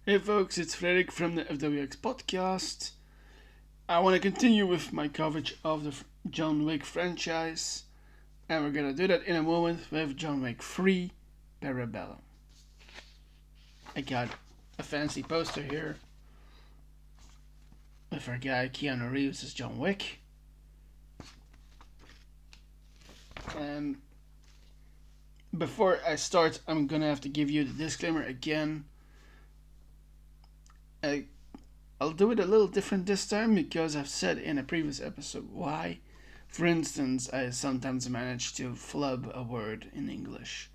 Hey folks, it's Frederik from the FWX podcast. I want to continue with my coverage of the John Wick franchise, and we're gonna do that in a moment with John Wick 3 Parabellum. I got a fancy poster here with our guy Keanu Reeves as John Wick. And before I start, I'm gonna have to give you the disclaimer again. I'll do it a little different this time because I've said in a previous episode why. For instance, I sometimes manage to flub a word in English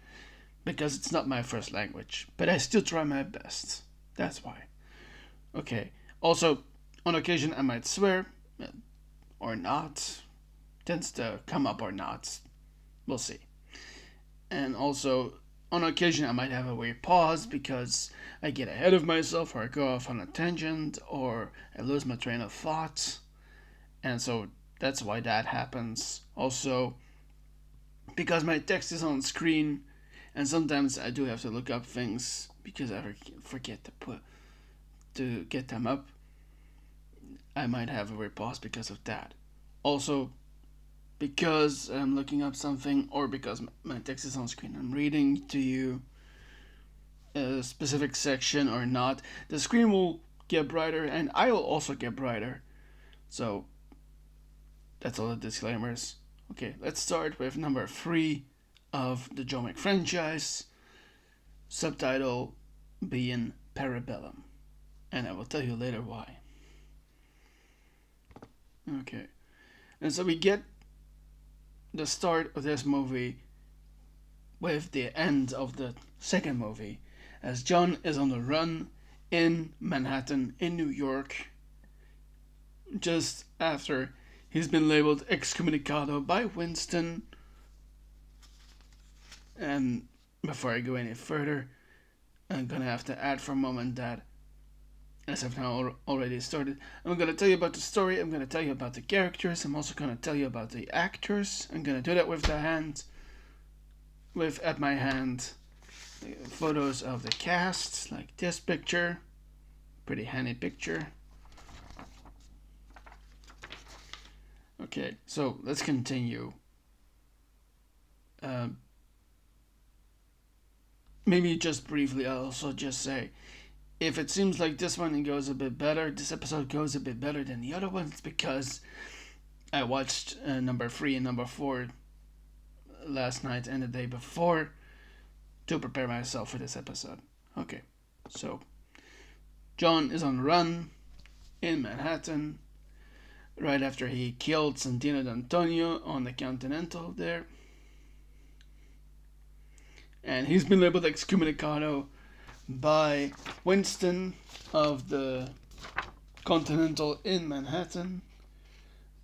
because it's not my first language, but I still try my best. That's why. Okay. Also, on occasion I might swear, or not. Tends to come up or not. We'll see. And also, on occasion I might have a weird pause because I get ahead of myself, or I go off on a tangent, or I lose my train of thought. And so that's why that happens. Also, because my text is on screen, and sometimes I do have to look up things because I forget to get them up. I might have a weird pause because of that. Also, because I'm looking up something, or because my text is on screen, I'm reading to you a specific section or not, the screen will get brighter and I will also get brighter. So that's all the disclaimers. Okay, let's start with number 3 of the John Wick franchise, subtitle being Parabellum. And I will tell you later why. Okay, and so we get the start of this movie with the end of the second movie, as John is on the run in Manhattan, in New York, just after he's been labeled excommunicado by Winston. And before I go any further, I'm gonna have to add for a moment that, as I've now already started, I'm gonna tell you about the story, I'm gonna tell you about the characters, I'm also gonna tell you about the actors. I'm gonna do that with at my hand photos of the cast, like this picture, pretty handy picture. Okay, so let's continue. Maybe just briefly, I'll also just say, if it seems like this one goes a bit better, this episode goes a bit better than the other ones, because I watched number 3 and number 4 last night and the day before to prepare myself for this episode. Okay, so John is on the run in Manhattan right after he killed Santino D'antonio on the Continental there. And he's been labeled excommunicado by Winston of the Continental in Manhattan,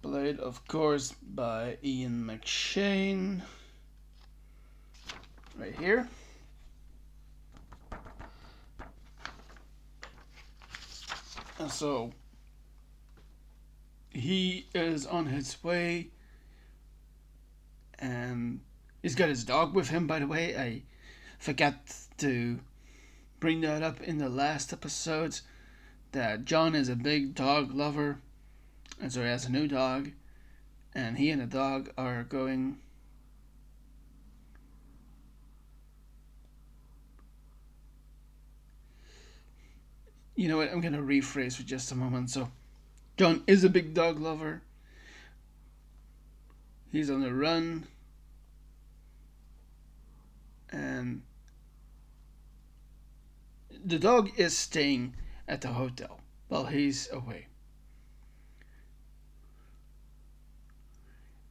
played of course by Ian McShane, right here. And so he is on his way, and he's got his dog with him, by the way. I forgot to bring that up in the last episode, that John is a big dog lover, and so he has a new dog, and he and the dog are going you know what, I'm gonna rephrase for just a moment. So John is a big dog lover, he's on the run, and the dog is staying at the hotel while he's away.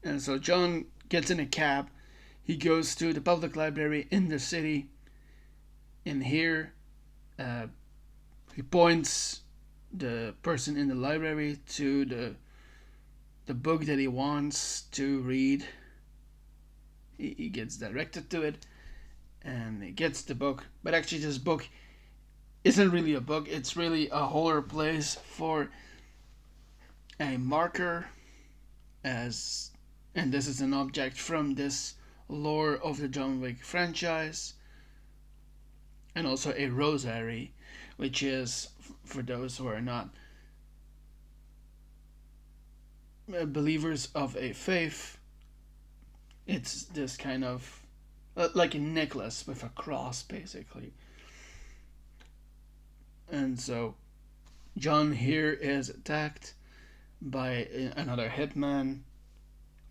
And so John gets in a cab, he goes to the public library in the city, and here he points the person in the library to the book that he wants to read. He gets directed to it, and he gets the book. But actually, this book isn't really a book. It's really a holder place for a marker, and this is an object from this lore of the John Wick franchise. and also a rosary, which is, for those who are not believers of a faith, it's this kind of like a necklace with a cross, basically. And so John here is attacked by another hitman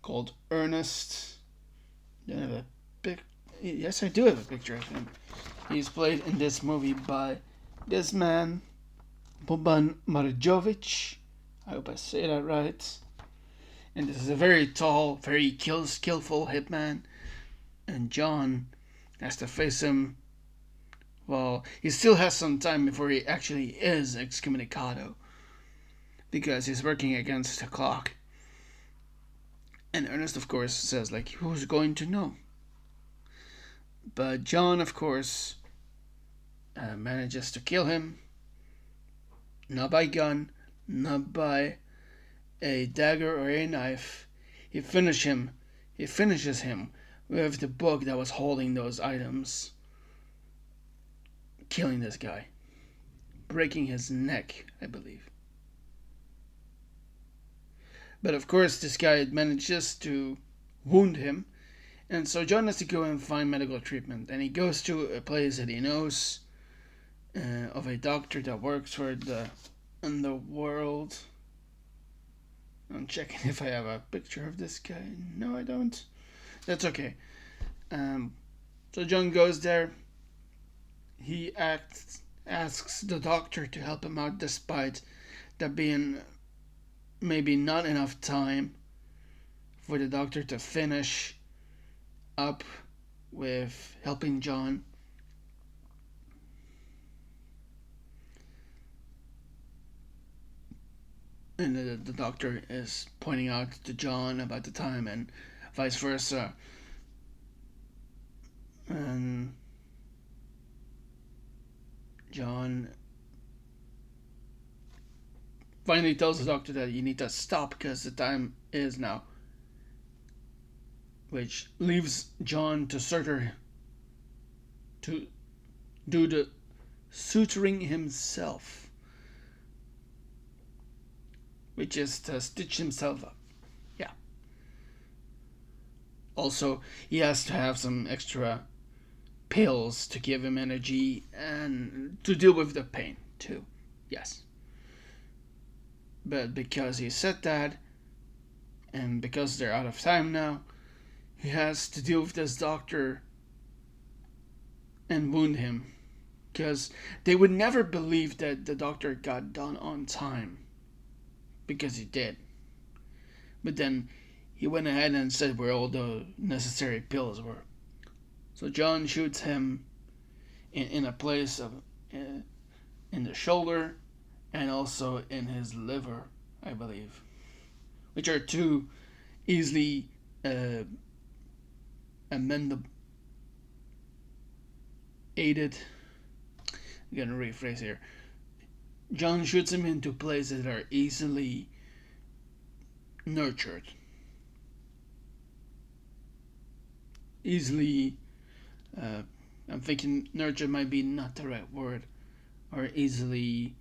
called Ernest. I have a pic. Yes, I do have a picture of him. He's played in this movie by this man, Boban Marjovic. I hope I say that right. And this is a very tall, very skillful hitman. And John has to face him. Well, he still has some time before he actually is excommunicado, because he's working against the clock. And Ernest, of course, says, like, who's going to know? But John, of course, manages to kill him. Not by gun, not by a dagger or a knife. He finishes him with the book that was holding those items. Killing this guy. Breaking his neck, I believe. But of course, this guy manages to wound him. And so John has to go and find medical treatment. And he goes to a place that he knows of a doctor that works for the underworld. I'm checking if I have a picture of this guy. No, I don't. That's okay. So John goes there. He asks the doctor to help him out, despite there being maybe not enough time for the doctor to finish up with helping John. And the doctor is pointing out to John about the time and vice versa. And John finally tells the doctor that you need to stop because the time is now. Which leaves John to do the suturing himself. Which is to stitch himself up. Yeah. Also, he has to have some extra pills to give him energy and to deal with the pain, too. Yes. But because he said that, and because they're out of time now, he has to deal with this doctor and wound him. Because they would never believe that the doctor got done on time. Because he did. But then he went ahead and said where all the necessary pills were. So John shoots him in a place of in the shoulder and also in his liver, I believe, which are two easily amendable. I'm gonna rephrase here. John shoots him into places that are easily nurtured. Easily, I'm thinking nurtured might be not the right word. Or easily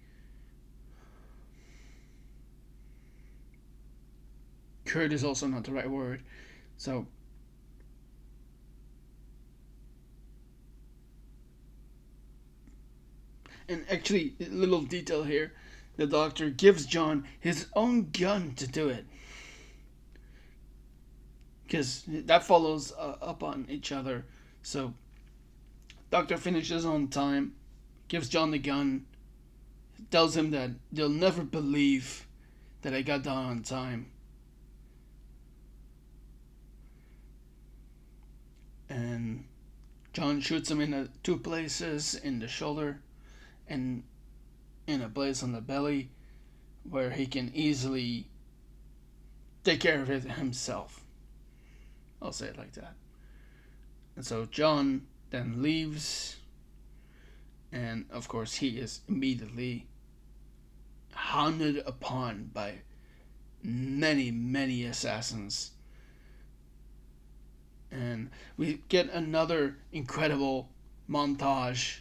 cured is also not the right word. So, and actually, a little detail here, the doctor gives John his own gun to do it. Because that follows up on each other. So, doctor finishes on time, gives John the gun, tells him that they'll never believe that I got done on time. And John shoots him in two places, in the shoulder and in a place on the belly, where he can easily take care of it himself. I'll say it like that. And so John then leaves, and of course he is immediately hounded upon by many, many assassins. And we get another incredible montage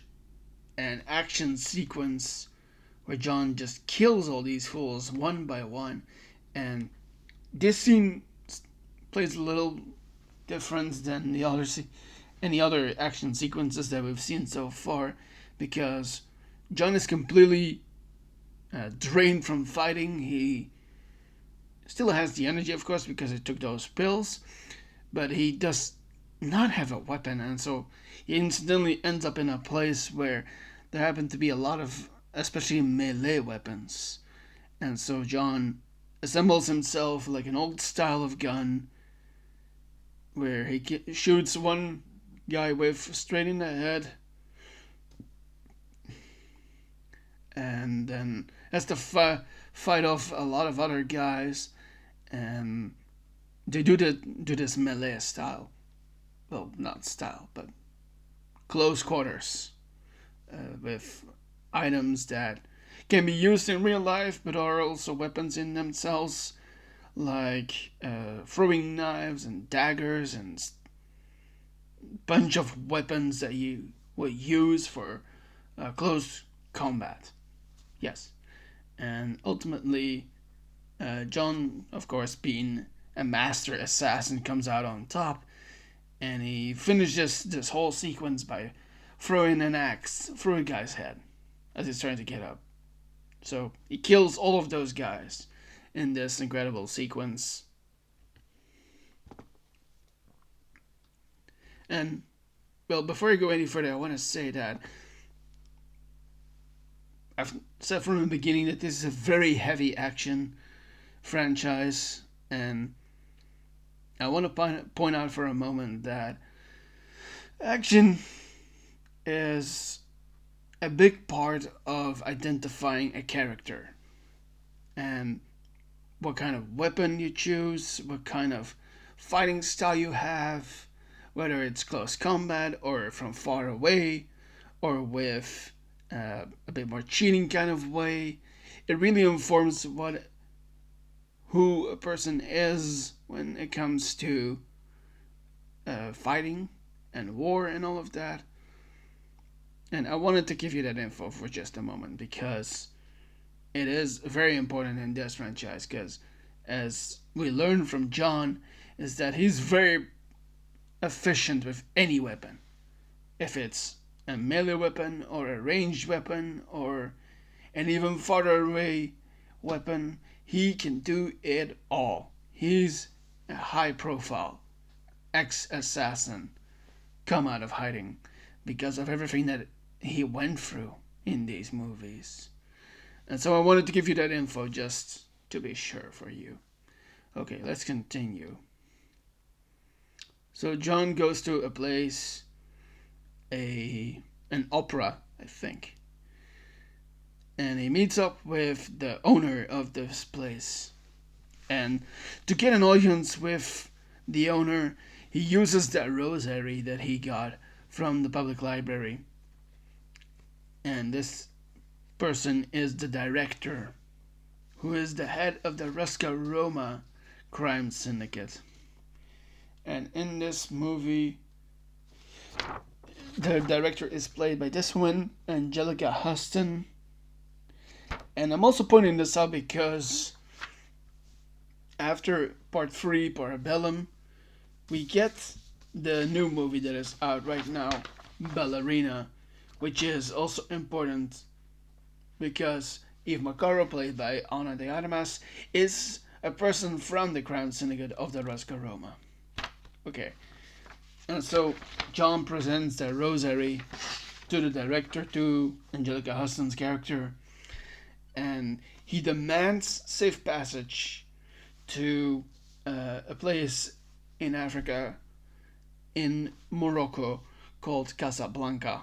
an action sequence where John just kills all these fools one by one. And this scene plays a little different than any other action sequences that we've seen so far, because John is completely drained from fighting. He still has the energy, of course, because he took those pills, but he does not have a weapon, and so he incidentally ends up in a place where there happen to be a lot of, especially melee weapons. And so John assembles himself like an old style of gun, where he shoots one guy with straight in the head, and then has to fight off a lot of other guys, and they do this melee style. Well, not style, but close quarters, with items that can be used in real life but are also weapons in themselves, like throwing knives and daggers and bunch of weapons that you would use for close combat. Yes. And ultimately, John, of course, being a master assassin, comes out on top, and he finishes this whole sequence by throwing an axe through a guy's head as he's trying to get up. So he kills all of those guys in this incredible sequence. And, well, before I go any further, I want to say that I've said from the beginning that this is a very heavy action franchise, and I want to point out for a moment that action is a big part of identifying a character, and what kind of weapon you choose, what kind of fighting style you have, whether it's close combat or from far away or with a bit more cheating kind of way. It really informs who a person is when it comes to fighting and war and all of that. And I wanted to give you that info for just a moment, because it is very important in this franchise, because as we learn from John, is that he's very efficient with any weapon. If it's a melee weapon or a ranged weapon or an even farther away weapon, he can do it all. He's a high profile ex-assassin come out of hiding because of everything that he went through in these movies. And so I wanted to give you that info just to be sure for you. Okay, let's continue. So John goes to a place, an opera, I think. And he meets up with the owner of this place. And to get an audience with the owner, he uses that rosary that he got from the public library. And this person is the director, who is the head of the Rosca crime syndicate. And in this movie, the director is played by this woman, Angelica Huston. And I'm also pointing this out because after part 3, Parabellum, we get the new movie that is out right now, Ballerina, which is also important because Eve Macaro, played by Ana de Armas, is a person from the crime syndicate of the Rosca Roma. Okay, and so John presents the rosary to the director, to Angelica Huston's character, and he demands safe passage to a place in Africa, in Morocco, called Casablanca.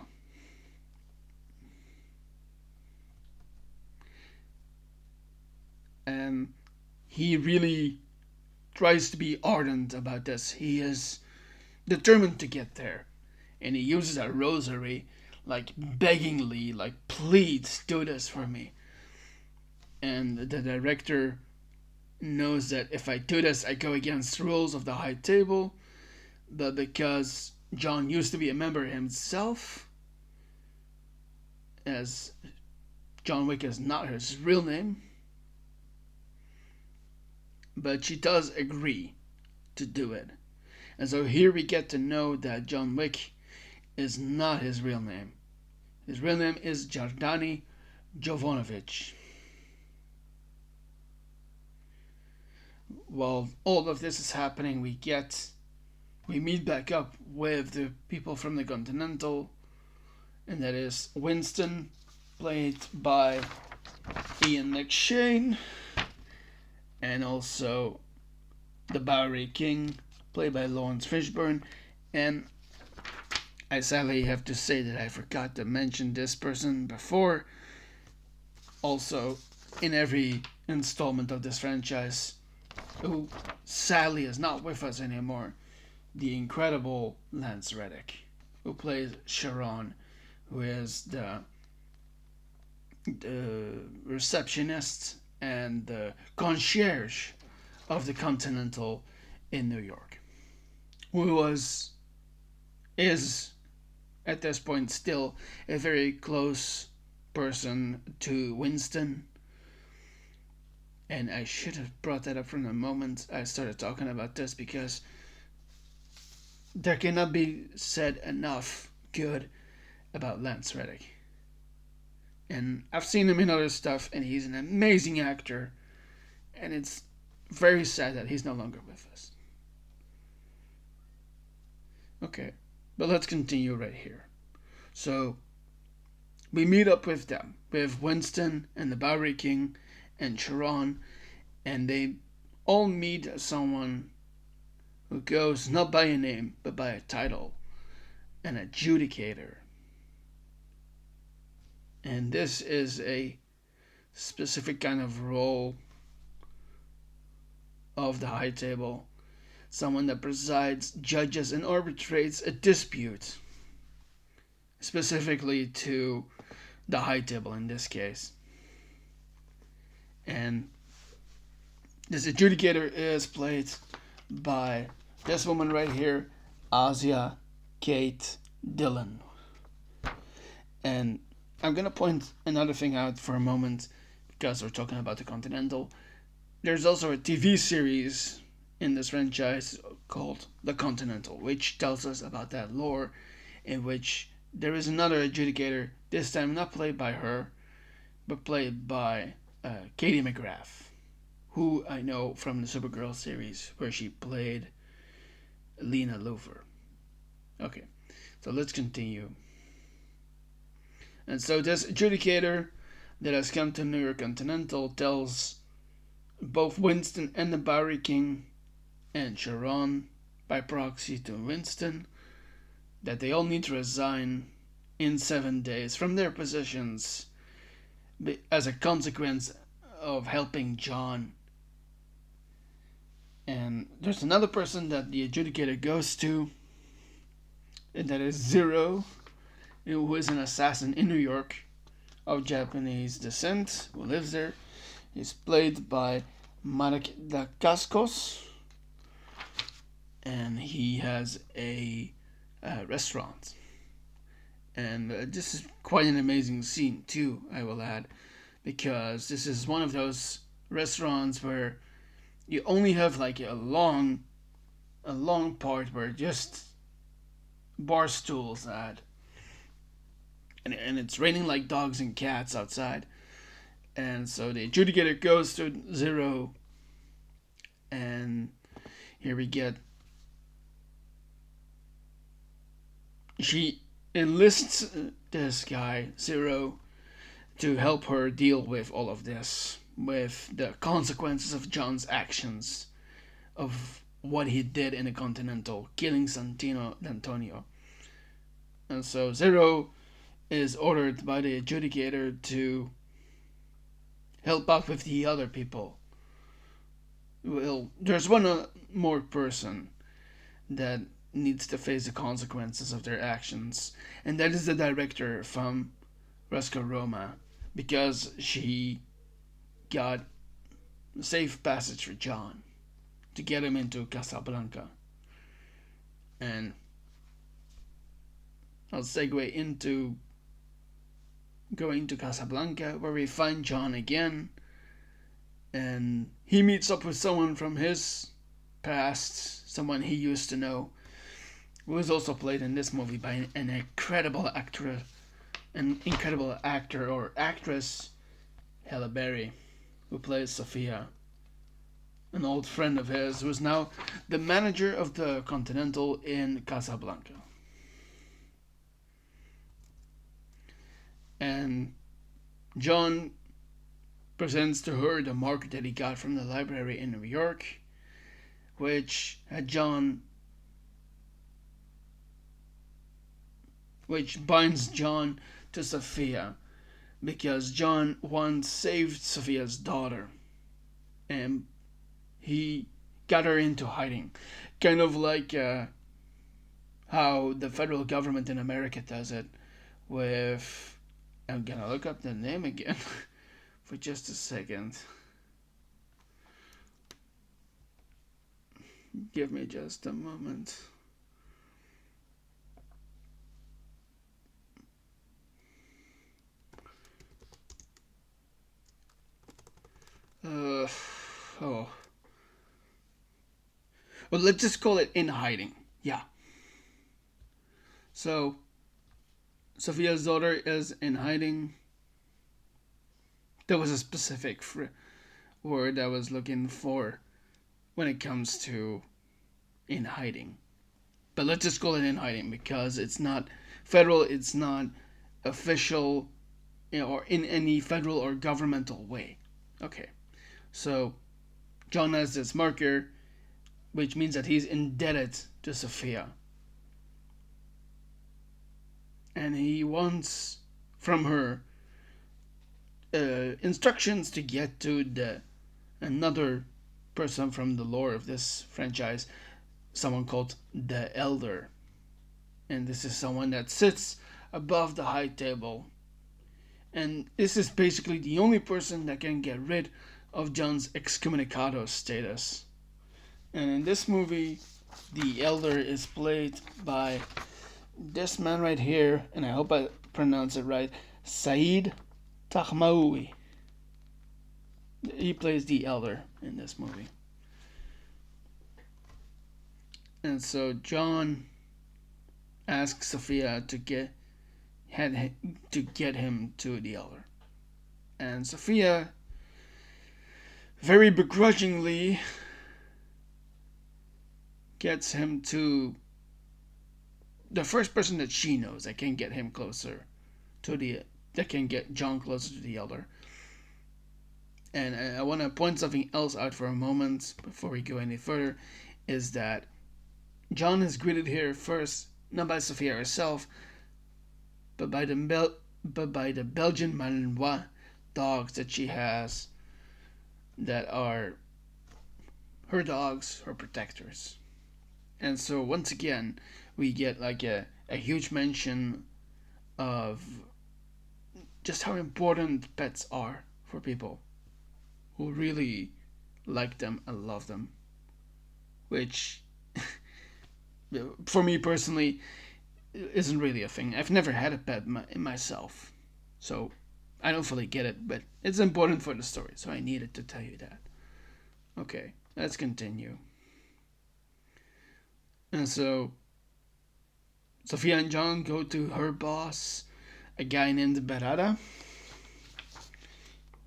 And he really tries to be ardent about this. He is determined to get there. And he uses a rosary, like beggingly, like, please do this for me. And the director knows that if I do this, I go against the rules of the high table. But because John used to be a member himself, as John Wick is not his real name, but she does agree to do it. And so here we get to know that John Wick is not his real name. His real name is Jardani Jovanovic. While all of this is happening, we meet back up with the people from the Continental, and that is Winston, played by Ian McShane, and also the Bowery King, played by Lawrence Fishburne. And I sadly have to say that I forgot to mention this person before. Also, in every installment of this franchise, who sadly is not with us anymore, the incredible Lance Reddick, who plays Sharon, who is the receptionist and the concierge of the Continental in New York, who is at this point still a very close person to Winston. And I should have brought that up from the moment I started talking about this, because there cannot be said enough good about Lance Reddick. And I've seen him in other stuff, and he's an amazing actor. And it's very sad that he's no longer with us. Okay, but let's continue right here. So, we meet up with them, with Winston and the Bowery King and Sharon, and they all meet someone who goes not by a name, but by a title, an adjudicator. And this is a specific kind of role of the high table, someone that presides, judges, and arbitrates a dispute, specifically to the high table in this case. And this adjudicator is played by this woman right here, Asia Kate Dillon. And I'm going to point another thing out for a moment, because we're talking about the Continental. There's also a TV series in this franchise called The Continental, which tells us about that lore, in which there is another adjudicator, this time not played by her, but played by Katie McGrath, who I know from the Supergirl series, where she played Lena Luthor. Okay, so let's continue. And so this adjudicator that has come to New York Continental tells both Winston and the Bowery King, and Sharon by proxy to Winston, that they all need to resign in 7 days from their positions as a consequence of helping John. And there's another person that the adjudicator goes to, and that is Zero, who is an assassin in New York of Japanese descent, who lives there. He's played by Marek Dacascos, and he has a restaurant. And this is quite an amazing scene too, I will add, because this is one of those restaurants where you only have like a long part where just bar stools at, and it's raining like dogs and cats outside. And so the adjudicator goes to Zero, and here we get, she enlists this guy, Zero, to help her deal with all of this, with the consequences of John's actions, of what he did in the Continental, killing Santino D'Antonio. And so Zero is ordered by the adjudicator to help out with the other people. Well, there's one more person that needs to face the consequences of their actions, and that is the director from Roscoe Roma, because she got safe passage for John to get him into Casablanca. And I'll segue into going to Casablanca, where we find John again, and he meets up with someone from his past, someone he used to know, who is also played in this movie by an incredible actor or actress, Halle Berry, who plays Sophia, an old friend of his who is now the manager of the Continental in Casablanca. And John presents to her the mark that he got from the library in New York, which binds John to Sophia, because John once saved Sophia's daughter, and he got her into hiding, kind of like how the federal government in America does it with. I'm gonna look up the name again for just a second. Give me just a moment. Oh. Well, let's just call it In Hiding. Yeah. So, Sophia's daughter is in hiding. There was a specific word I was looking for when it comes to in hiding. But let's just call it in hiding because it's not federal, it's not official, or in any federal or governmental way. Okay, so John has this marker, which means that he's indebted to Sophia. And he wants from her instructions to get to another person from the lore of this franchise, someone called the Elder. And this is someone that sits above the high table. And this is basically the only person that can get rid of John's excommunicado status. And in this movie, the Elder is played by this man right here, and I hope I pronounce it right, Saeed Taghmaoui. He plays the Elder in this movie. And so John asks Sophia to get him to the Elder. And Sophia very begrudgingly gets him to the first person that she knows that can get him closer that can get John closer to the Elder. And I want to point something else out for a moment before we go any further, is that John is greeted here first not by Sophia herself, but by the Belgian Malinois dogs that she has, that are her dogs, her protectors. And so once again, we get like a huge mention of just how important pets are for people who really like them and love them. Which, for me personally, isn't really a thing. I've never had a pet myself, so I don't fully get it, but it's important for the story, so I needed to tell you that. Okay, let's continue. And so Sophia and John go to her boss, a guy named Berada,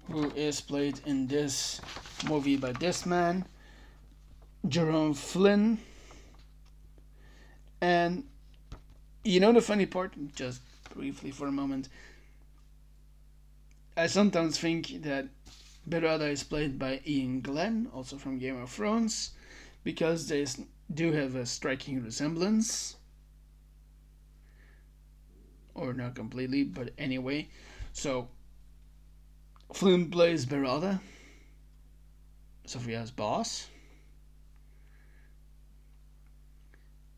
who is played in this movie by this man, Jerome Flynn. And you know the funny part, just briefly for a moment, I sometimes think that Berada is played by Ian Glenn, also from Game of Thrones, because they do have a striking resemblance. Or not completely, but anyway. So, Flynn plays Berada, Sophia's boss.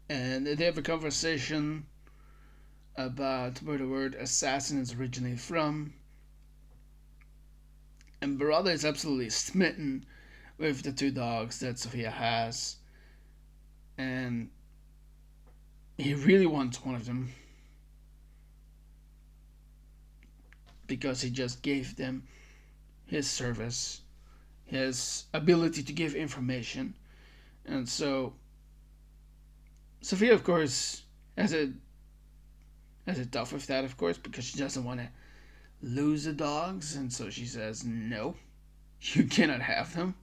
And they have a conversation about where the word assassin is originally from. And Berada is absolutely smitten with the two dogs that Sophia has. And he really wants one of them. because he just gave them his service, his ability to give information. And so Sophia, of course, has it tough with that, of course, because she doesn't want to lose the dogs, and so she says, "No, you cannot have them."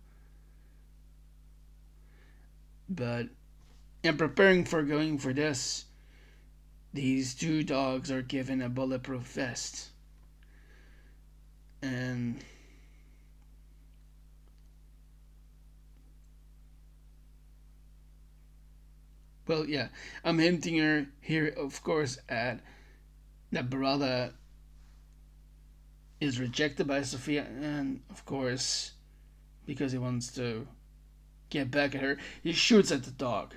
But in preparing for going for this, these two dogs are given a bulletproof vest. And well, yeah, I'm hinting her here, of course, at that Barada is rejected by Sophia, and of course, because he wants to get back at her, he shoots at the dog.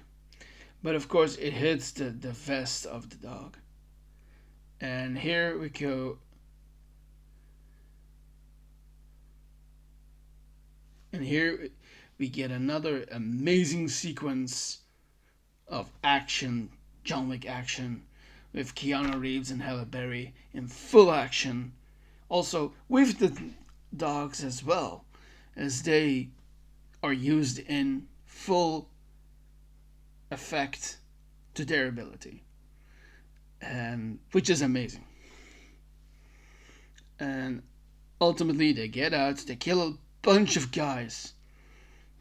But of course, it hits the vest of the dog. And here we go. And here we get another amazing sequence of action, John Wick action, with Keanu Reeves and Halle Berry in full action. Also with the dogs as well, as they are used in full effect to their ability, and which is amazing. And ultimately, they get out, they kill a bunch of guys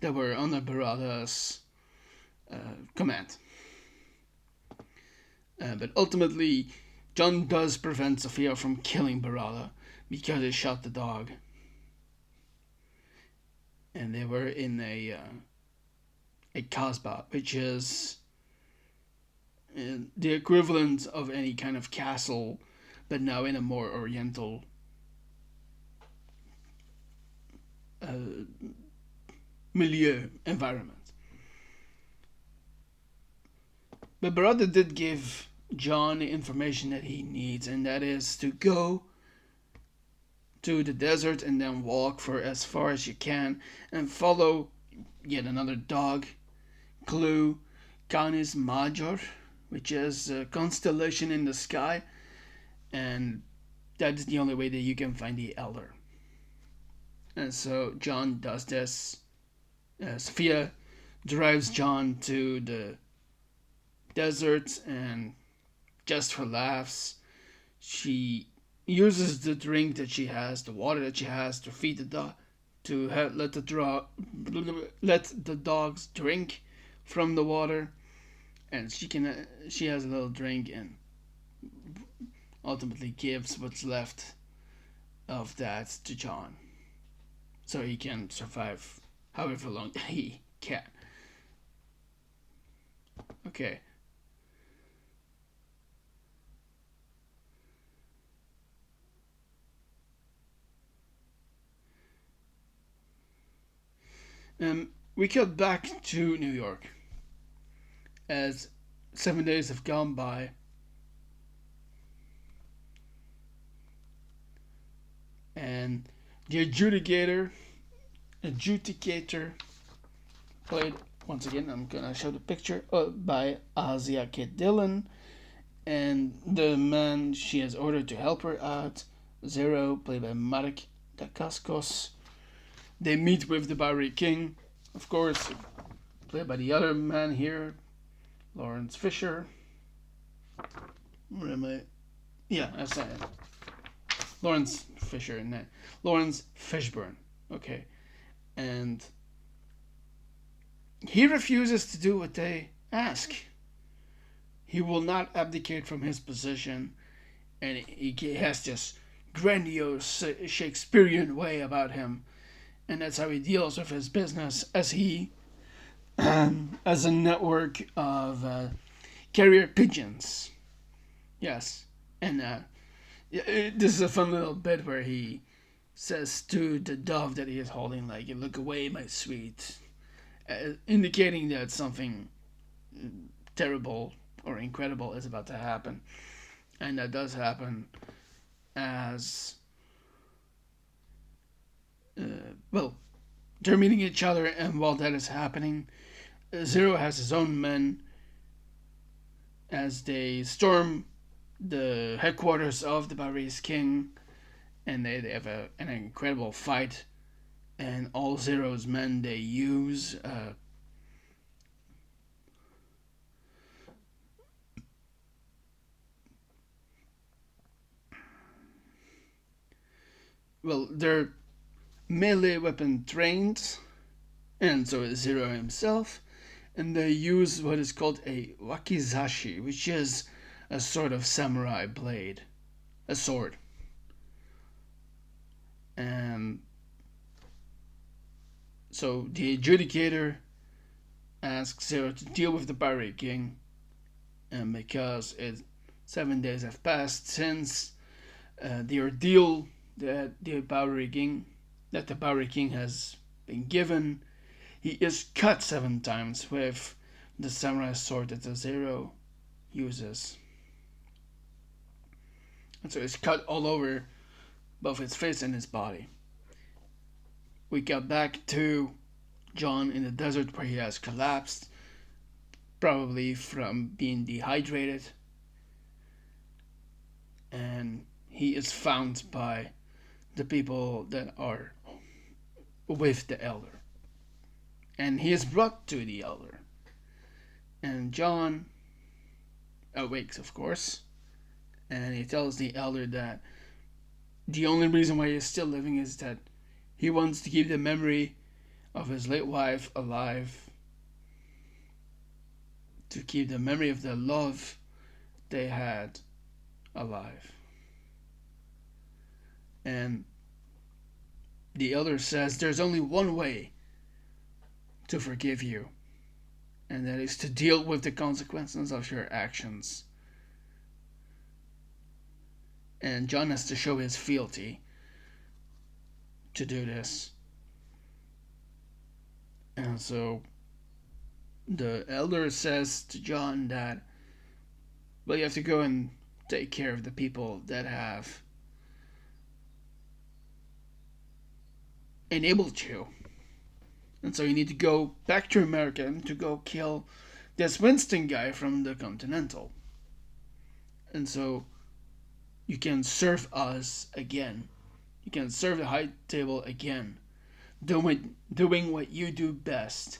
that were under Barada's command. But ultimately, John does prevent Sophia from killing Barada because he shot the dog. And they were in a kasbah, which is the equivalent of any kind of castle, but now in a more oriental milieu environment. But Barada did give John the information that he needs, and that is to go to the desert and then walk for as far as you can and follow yet another dog clue, Canis Major, which is a constellation in the sky, and that is the only way that you can find the elder. And so John does this. Sophia drives John to the desert, and just for laughs, she uses the drink that she has, the water that she has, to feed the dog, to let the dogs drink from the water, and she has a little drink and ultimately gives what's left of that to John, so he can survive however long he can. Okay. We cut back to New York as 7 days have gone by. And the adjudicator, played once again, I'm gonna show the picture, by Asia Kate Dillon, and the man she has ordered to help her out, Zero, played by Marek Dacascos. They meet with the Bowery King, of course, played by the other man here, Lawrence Fisher. Where am I? Yeah, I said it. Lawrence Fisher, and Lawrence Fishburne. Okay. And he refuses to do what they ask. He will not abdicate from his position, and he has this grandiose Shakespearean way about him, and that's how he deals with his business as as a network of carrier pigeons. Yes, and this is a fun little bit where he says to the dove that he is holding, like, "Look away, my sweet," indicating that something terrible or incredible is about to happen. And that does happen as they're meeting each other, and while that is happening, Zero has his own men as they storm the headquarters of the Barry's King, and they have an incredible fight. And all Zero's men, they use they're melee weapon trained, and so is Zero himself, and they use what is called a wakizashi, which is a sort of samurai blade, a sword. And so the adjudicator asks Zero to deal with the Pirate King, and because 7 days have passed since the ordeal that the Pirate King has been given, he is cut 7 times with the samurai sword that the Zero uses. And so he's cut all over both his face and his body. We got back to John in the desert where he has collapsed, probably from being dehydrated. And he is found by the people that are with the elder. And he is brought to the elder. And John awakes, of course, and he tells the elder that the only reason why he is still living is that he wants to keep the memory of his late wife alive, to keep the memory of the love they had alive. And the elder says there's only one way to forgive you, and that is to deal with the consequences of your actions. And John has to show his fealty to do this. And so the elder says to John that, well, you have to go and take care of the people that have enabled you. And so you need to go back to America and to go kill this Winston guy from the Continental. And so you can serve us again. You can serve the high table again. Doing what you do best,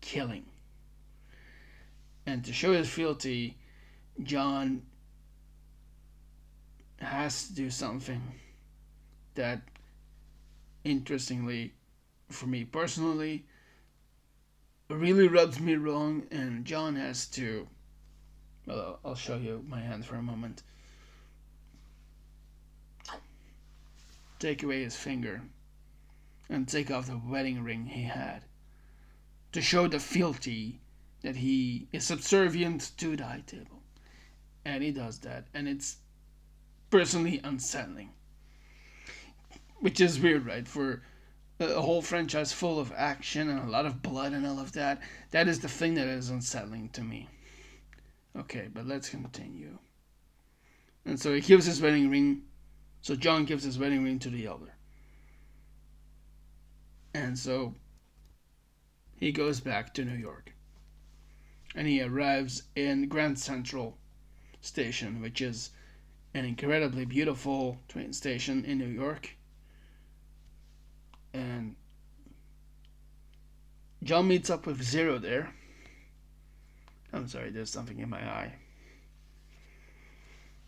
killing. And to show his fealty, John has to do something that, interestingly, for me personally, really rubs me wrong, and John has to, well, I'll show you my hand for a moment. Take away his finger and take off the wedding ring he had to show the fealty that he is subservient to the high table. And he does that, and it's personally unsettling. Which is weird, right? For a whole franchise full of action and a lot of blood and all of that, that is the thing that is unsettling to me. Okay, but let's continue. And so he gives his wedding ring. So John gives his wedding ring to the elder. And so he goes back to New York. And he arrives in Grand Central Station, which is an incredibly beautiful train station in New York. And John meets up with Zero there. I'm sorry, there's something in my eye.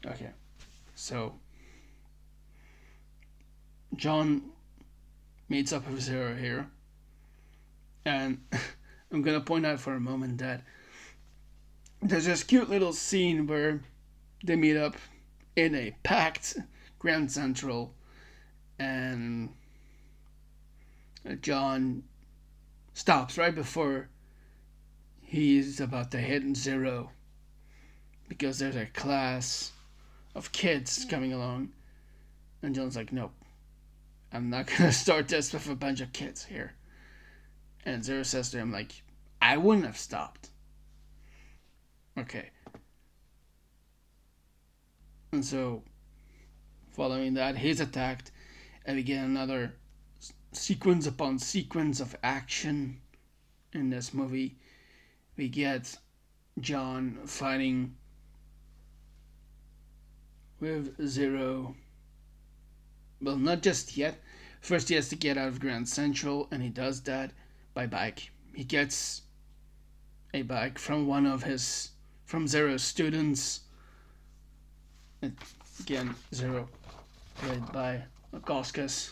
Okay, so John meets up with Zero here. And I'm gonna point out for a moment that there's this cute little scene where they meet up in a packed Grand Central, and John stops right before he's about to hit Zero because there's a class of kids coming along, and John's like, nope, I'm not gonna start this with a bunch of kids here. And Zero says to him, like, I wouldn't have stopped. Okay. And so, following that, he's attacked, and we get another sequence upon sequence of action in this movie. We get John fighting with Zero Well, not just yet. First, he has to get out of Grand Central, and he does that by bike. He gets a bike from one of his from Zero's students. And again, Zero played by Augustus.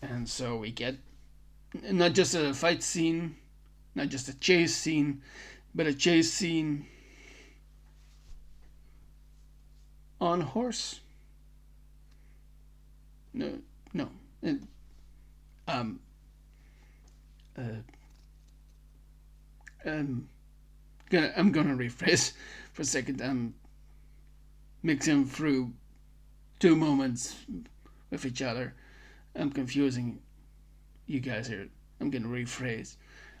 And so we get not just a fight scene, not just a chase scene, but a chase scene on horse. No, no. Um, uh, um, I'm gonna rephrase for a second. I'm mixing through two moments with each other. I'm confusing you guys here. I'm gonna rephrase.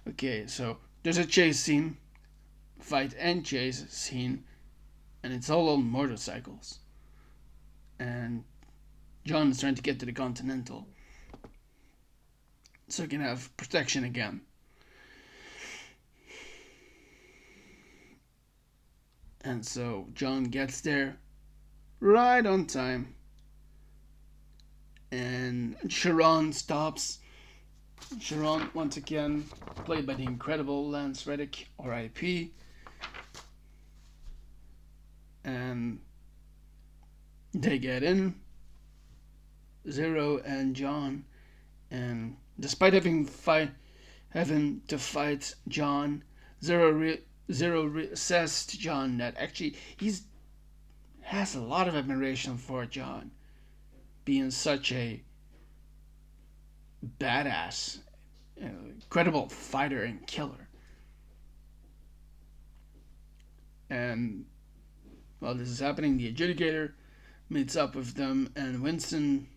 Okay, so there's a chase scene, fight and chase scene, and it's all on motorcycles. And John is trying to get to the Continental so he can have protection again. And so John gets there right on time. And Sharon stops. Sharon, once again, played by the incredible Lance Reddick, R.I.P. And they get in, Zero and John, and despite having to fight John, Zero says to John that actually he's has a lot of admiration for John, being such a badass, incredible fighter and killer. And while this is happening, the adjudicator meets up with them, and Winston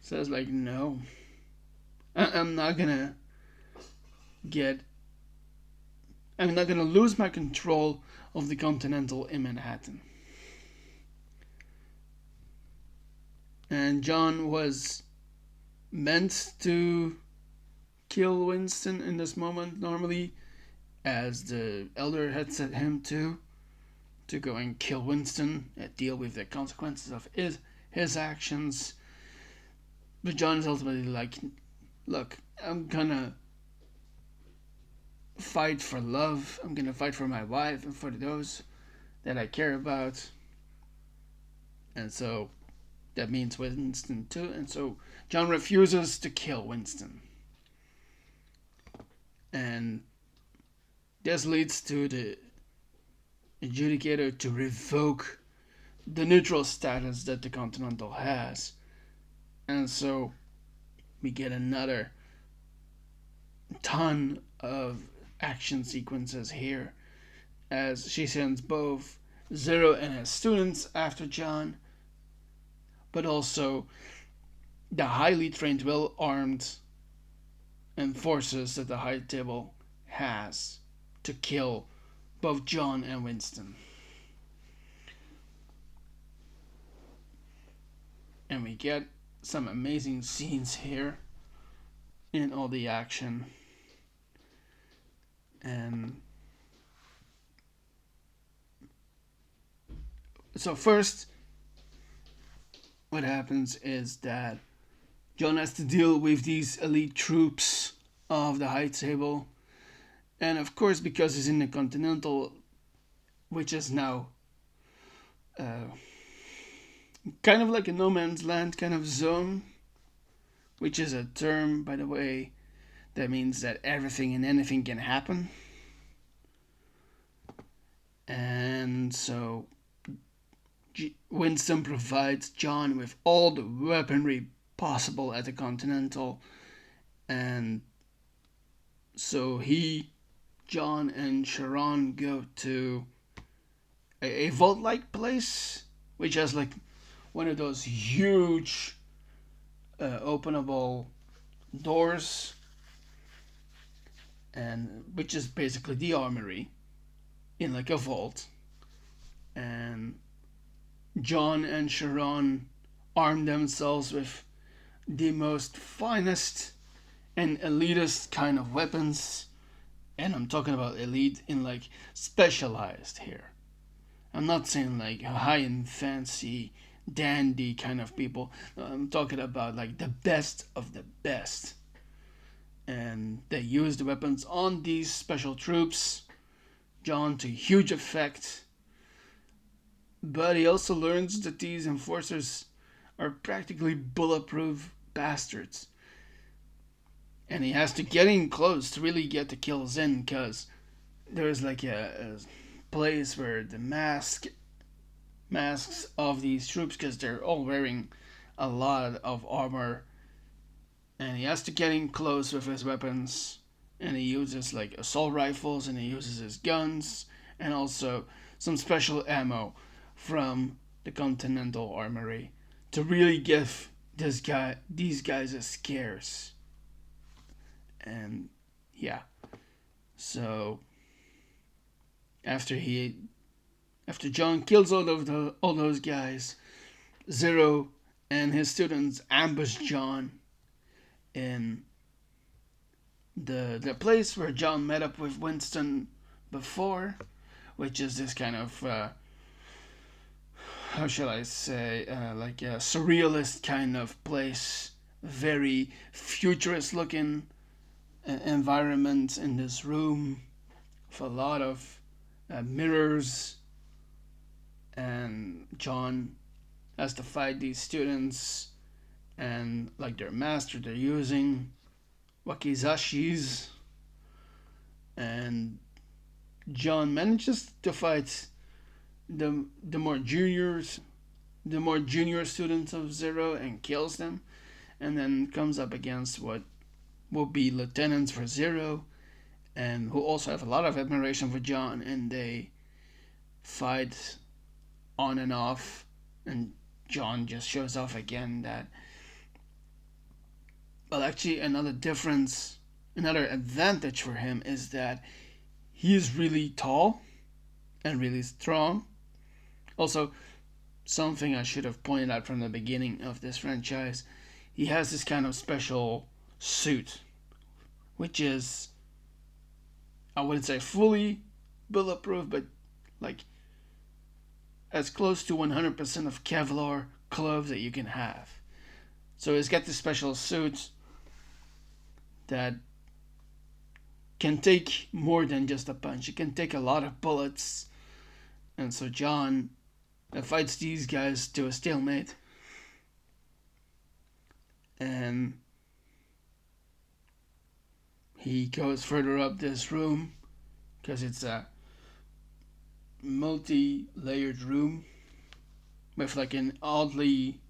says, like, no, I'm not gonna lose my control of the Continental in Manhattan. And John was meant to kill Winston in this moment normally, as the elder had set him to go and kill Winston and deal with the consequences of his actions. But John is ultimately like, look, I'm gonna fight for love. I'm gonna fight for my wife and for those that I care about. And so that means Winston too. And so John refuses to kill Winston. And this leads to the adjudicator to revoke the neutral status that the Continental has. And so we get another ton of action sequences here as she sends both Zero and his students after John, but also the highly trained, well-armed enforcers that the High Table has to kill both John and Winston. And we get some amazing scenes here in all the action. And so first, what happens is that John has to deal with these elite troops of the High Table. And of course, because he's in the Continental, which is now kind of like a no man's land kind of zone, which is a term, by the way, that means that everything and anything can happen. And so Winston provides John with all the weaponry possible at the Continental. And so John and Sharon go to a vault-like place, which has like one of those huge openable doors, and which is basically the armory in like a vault. And John and Sharon arm themselves with the most finest and elitist kind of weapons, And I'm talking about elite in like specialized here. I'm not saying like high and fancy, dandy kind of people. No, I'm talking about like the best of the best. And they use the weapons on these special troops, John, to huge effect. But he also learns that these enforcers are practically bulletproof bastards. And he has to get in close to really get the kills in, because there's like a place where the masks of these troops, because they're all wearing a lot of armor, and he has to get in close with his weapons, and he uses like assault rifles, and he uses his guns, and also some special ammo from the Continental Armory to really give these guys a scares. And yeah, so after he after John kills all those guys, Zero and his students ambush John in the place where John met up with Winston before, which is this kind of how shall I say, like a surrealist kind of place, very futurist looking environment in this room with a lot of mirrors, and John has to fight these students and like their master they're using wakizashis, and John manages to fight the more junior students of Zero and kills them, and then comes up against what will be lieutenants for Zero, and who also have a lot of admiration for John, and they fight on and off, and John just shows off again that, well, actually, another advantage for him is that he's really tall and really strong. Also, something I should have pointed out from the beginning of this franchise, he has this kind of special suit, which is, I wouldn't say fully bulletproof, but like as close to 100% of Kevlar gloves that you can have. So he's got this special suit that can take more than just a punch. It can take a lot of bullets. And so John fights these guys to a stalemate. And he goes further up this room because it's a multi-layered room with like an oddly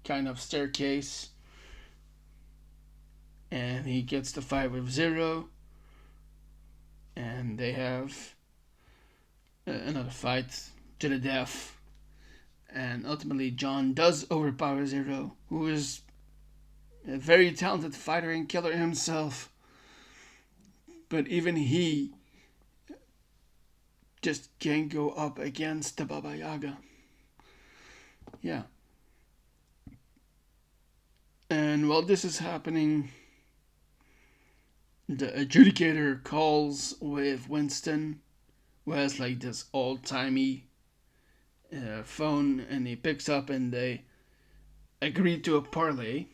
kind of staircase. And he gets to fight with Zero. And they have another fight to the death. And ultimately, John does overpower Zero, who is a very talented fighter and killer himself. But even he just can't go up against the Baba Yaga. Yeah. And while this is happening, the adjudicator calls with Winston, who has like this old-timey phone, and he picks up and they agree to a parley,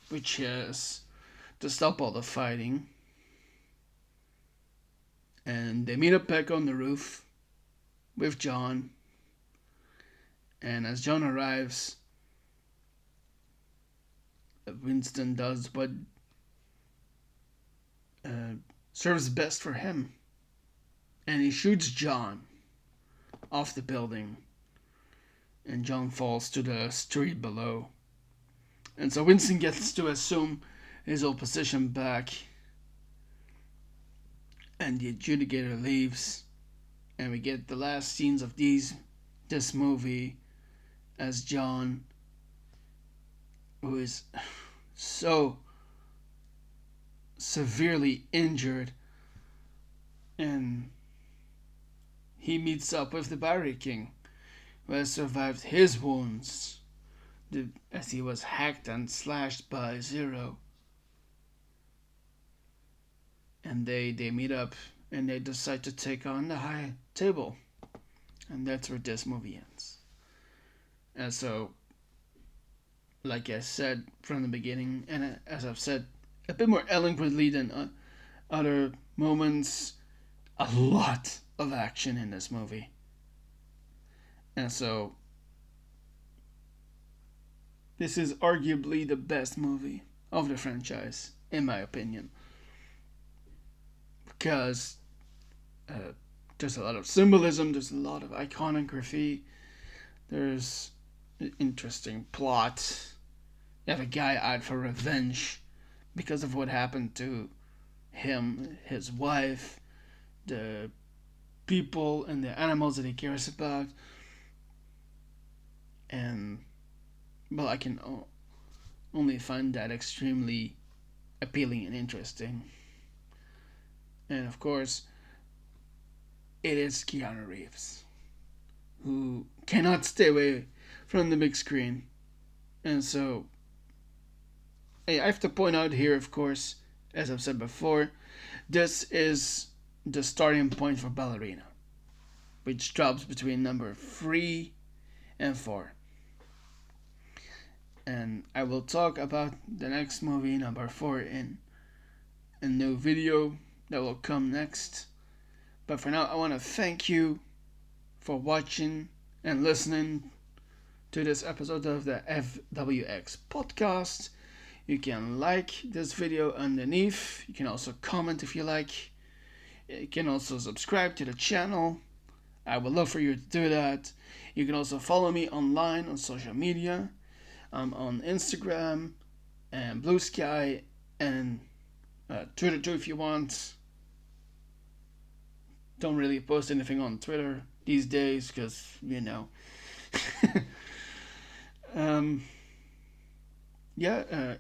which is to stop all the fighting. And they meet up back on the roof with John. And as John arrives, Winston does what serves best for him. And he shoots John off the building. And John falls to the street below. And so Winston gets to assume his old position back. And the adjudicator leaves. And we get the last scenes of this movie as John, who is so severely injured, and he meets up with the Barry King, who has survived his wounds as he was hacked and slashed by Zero. And they meet up and they decide to take on the high table. And that's where this movie ends. And so, like I said from the beginning, and as I've said a bit more eloquently than other moments, a lot of action in this movie. And so, this is arguably the best movie of the franchise, in my opinion. Because there's a lot of symbolism, there's a lot of iconography, there's an interesting plot. You have a guy out for revenge because of what happened to him, his wife, the people and the animals that he cares about. And, well, I can only find that extremely appealing and interesting. And of course, it is Keanu Reeves, who cannot stay away from the big screen. And so, I have to point out here, of course, as I've said before, this is the starting point for Ballerina, which drops between number 3 and 4. And I will talk about the next movie, number 4, in a new video that will come next. But for now, I want to thank you for watching and listening to this episode of the FWX podcast. You can like this video underneath. You can also comment if you like. You can also subscribe to the channel. I would love for you to do that. You can also follow me online on social media. I'm on Instagram and Blue Sky and Twitter too if you want. Don't really post anything on Twitter these days because, you know.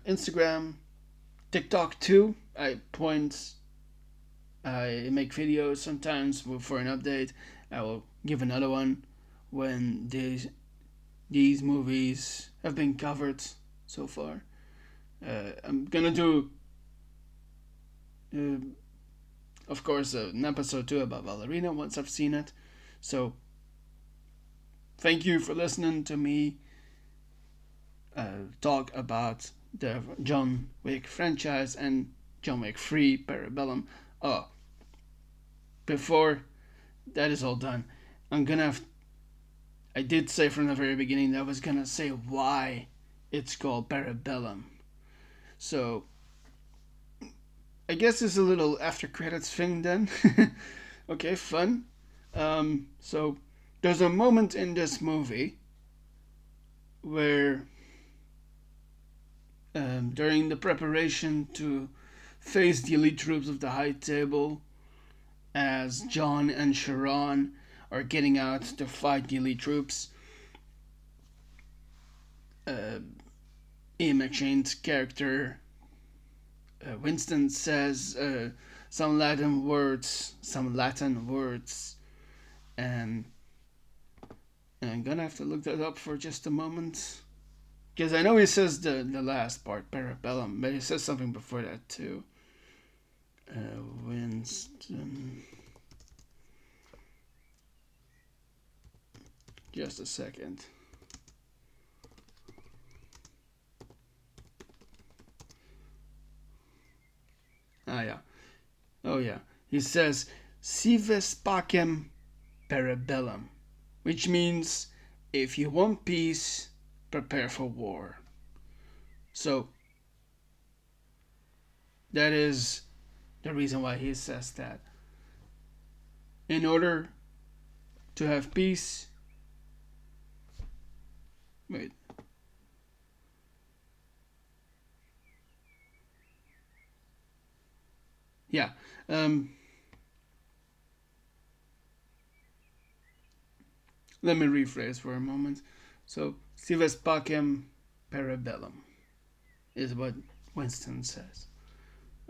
Instagram, TikTok too. I make videos sometimes for an update. I will give another one when these movies have been covered so far. I'm gonna do, of course, an episode 2 about Ballerina once I've seen it. So, thank you for listening to me talk about the John Wick franchise and John Wick 3 Parabellum. Oh, before that is all done, I did say from the very beginning that I was gonna say why it's called Parabellum. So, I guess it's a little after credits thing then. Okay, fun. So, there's a moment in this movie where during the preparation to face the elite troops of the High Table, as John and Sharon are getting out to fight the elite troops, Ian McShane's character Winston says some Latin words, and I'm gonna have to look that up for just a moment. Because I know he says the last part, Parabellum, but he says something before that too. Winston. Just a second. Ah, yeah. Oh, yeah. He says, Si vis pacem parabellum, which means, if you want peace, prepare for war. So, that is the reason why he says that. In order to have peace, wait. Yeah. Let me rephrase for a moment. So, Si vis pacem parabellum is what Winston says.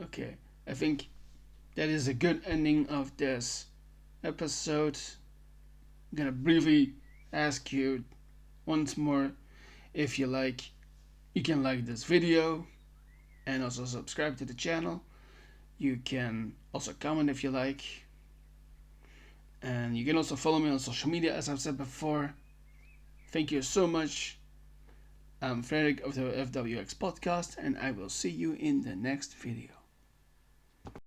Okay, I think that is a good ending of this episode. I'm gonna briefly ask you once more if you can like this video and also subscribe to the channel. You can also comment if you like. And you can also follow me on social media, as I've said before. Thank you so much. I'm Frederik of the FWX podcast, and I will see you in the next video.